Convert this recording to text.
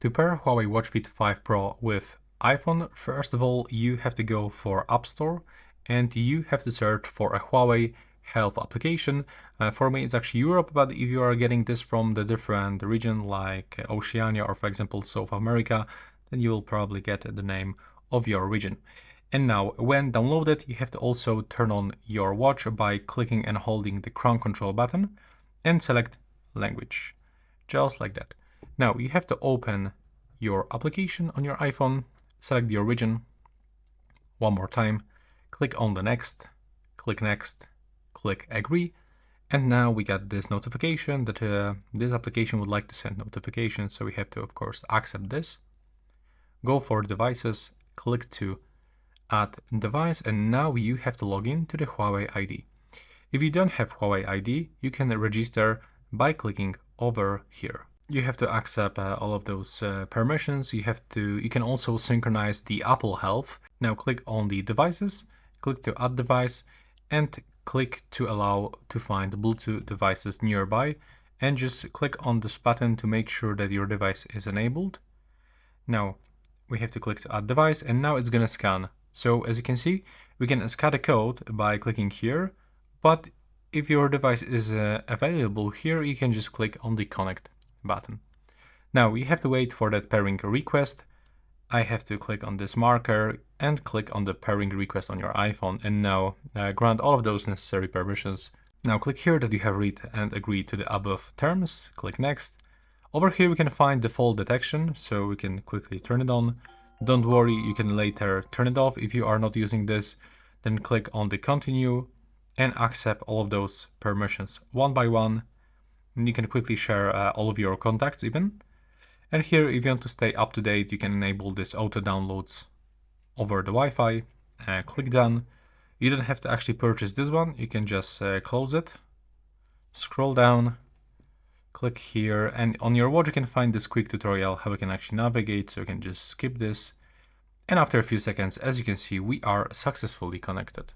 To pair Huawei Watch Fit 5 Pro with iPhone, first of all, you have to go for App Store and you have to search for a Huawei health application. For me, it's actually Europe, but if you are getting this from the different region like Oceania or, for example, South America, then you will probably get the name of your region. And now, when downloaded, you have to also turn on your watch by clicking and holding the crown control button and select language, just like that. Now you have to open your application on your iPhone, select your region, one more time, click on the next, click agree, and now we got this notification that this application would like to send notifications, so we have to, of course, accept this. Go for devices, click to add device, and now you have to log in to the Huawei ID. If you don't have Huawei ID, you can register by clicking over here. You have to accept all of those permissions. You can also synchronize the Apple Health. Now click on the devices, click to add device, and click to allow to find Bluetooth devices nearby, and just click on this button to make sure that your device is enabled. Now we have to click to add device, and now it's gonna scan. So as you can see, we can scan the code by clicking here, but if your device is available here, you can just click on the connect button. Now you have to wait for that pairing request. I have to click on this marker and click on the pairing request on your iPhone, and now grant all of those necessary permissions. Now click here that you have read and agreed to the above terms, click next. Over here we can find default detection, so we can quickly turn it on. Don't worry, you can later turn it off if you are not using this. Then click on the continue and accept all of those permissions one by one. And you can quickly share all of your contacts even. And here, if you want to stay up to date, you can enable this auto downloads over the Wi-Fi. Click done. You don't have to actually purchase this one. You can just close it. Scroll down, click here, and on your watch you can find this quick tutorial how we can actually navigate, so you can just skip this. And after a few seconds, as you can see, we are successfully connected.